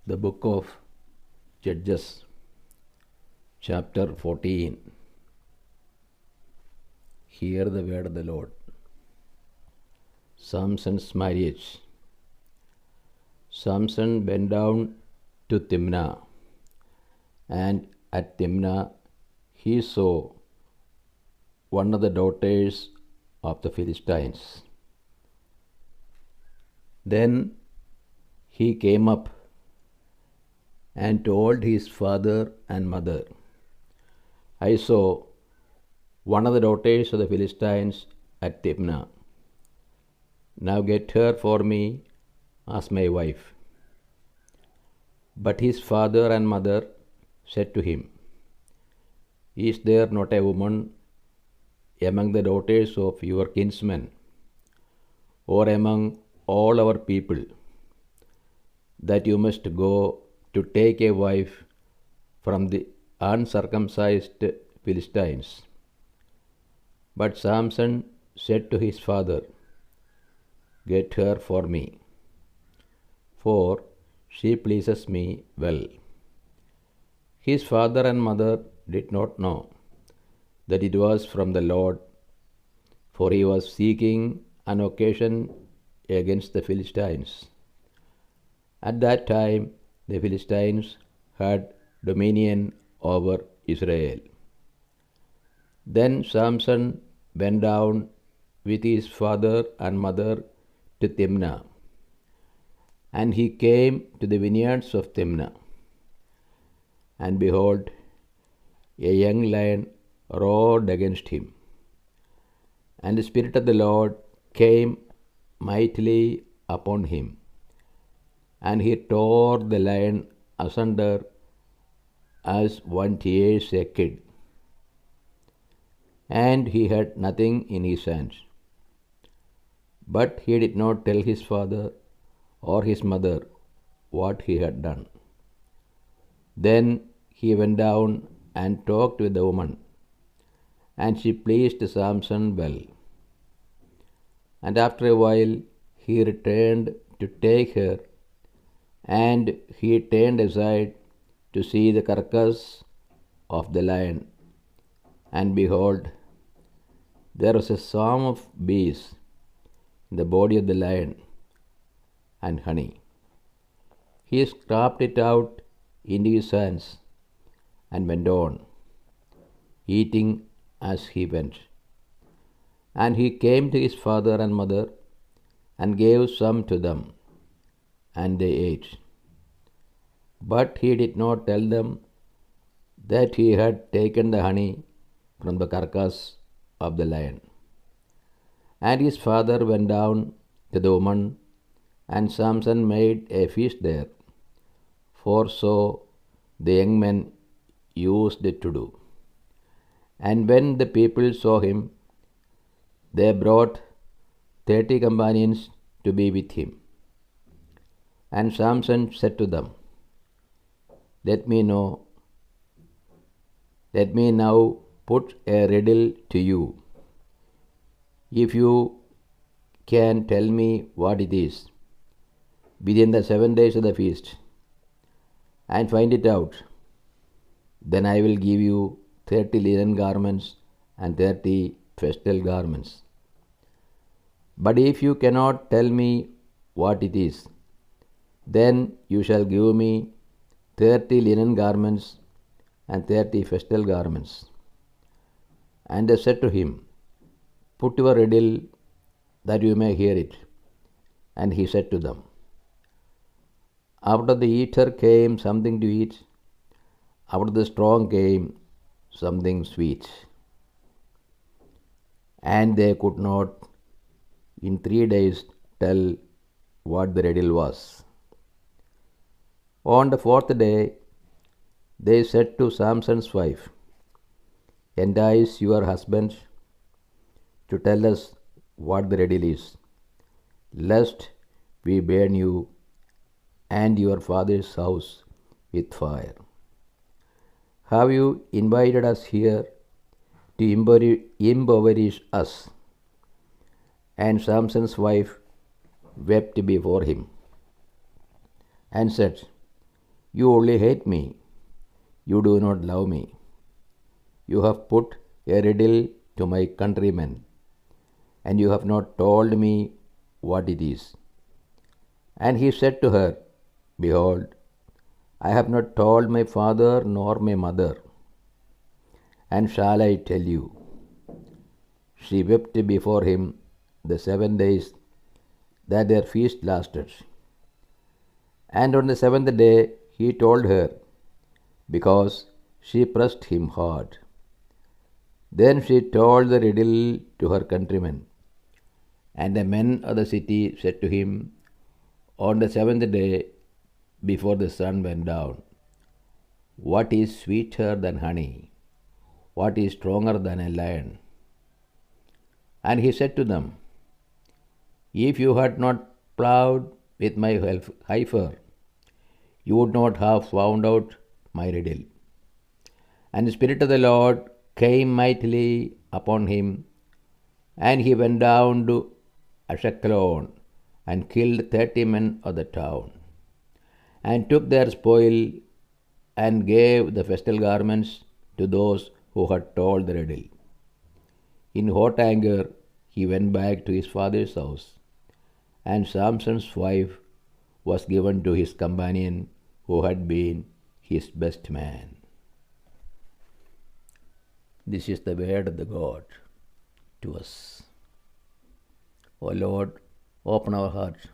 The book of Judges, chapter 14. Hear the word of the Lord. Samson's marriage. Samson went down to Timnah, and at Timnah he saw one of the daughters of the Philistines. Then he came up and told his father and mother, I saw one of the daughters of the Philistines at Timnah. Now get her for me as my wife. But his father and mother said to him, Is there not a woman among the daughters of your kinsmen, or among all our people, that you must go to take a wife from the uncircumcised Philistines? But Samson said to his father, Get her for me, for she pleases me well. His father and mother did not know that it was from the Lord, for he was seeking an occasion against the Philistines. At that time, the Philistines had dominion over Israel. Then Samson went down with his father and mother to Timnah, and he came to the vineyards of Timnah. And behold, a young lion roared against him. And the Spirit of the Lord came mightily upon him, and he tore the lion asunder as one tears a kid. And he had nothing in his hands. But he did not tell his father or his mother what he had done. Then he went down and talked with the woman, and she pleased Samson well. And after a while he returned to take her, and he turned aside to see the carcass of the lion. And behold, there was a swarm of bees in the body of the lion, and honey. He scraped it out into his hands and went on, eating as he went. And he came to his father and mother and gave some to them, and they ate. But he did not tell them that he had taken the honey from the carcass of the lion. And his father went down to the woman, and Samson made a feast there, for so the young men used it to do. And when the people saw him, they brought 30 companions to be with him. And Samson said to them, Let me now put a riddle to you. If you can tell me what it is within the 7 days of the feast, and find it out, then I will give you 30 linen garments and 30 festal garments. But if you cannot tell me what it is, then you shall give me 30 linen garments and 30 festal garments. And they said to him, Put your riddle that you may hear it. And he said to them, Out of the eater came something to eat, out of the strong came something sweet. And they could not in 3 days tell what the riddle was. On the 4th day, they said to Samson's wife, Entice your husband to tell us what the riddle is, lest we burn you and your father's house with fire. Have you invited us here to impoverish us? And Samson's wife wept before him and said, You only hate me. You do not love me. You have put a riddle to my countrymen, and you have not told me what it is. And he said to her, Behold, I have not told my father nor my mother, and shall I tell you? She wept before him the 7 days that their feast lasted. And on the seventh day he told her, because she pressed him hard. Then she told the riddle to her countrymen. And the men of the city said to him on the seventh day before the sun went down, What is sweeter than honey? What is stronger than a lion? And he said to them, If you had not plowed with my heifer, you would not have found out my riddle. And the Spirit of the Lord came mightily upon him, and he went down to Ashkelon and killed 30 men of the town, and took their spoil and gave the festal garments to those who had told the riddle. In hot anger, he went back to his father's house, and Samson's wife was given to his companion who had been his best man. This is the word of the God to us. O Lord, open our hearts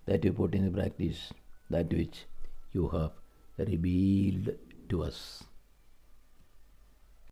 that we put in practice that which you have revealed to us.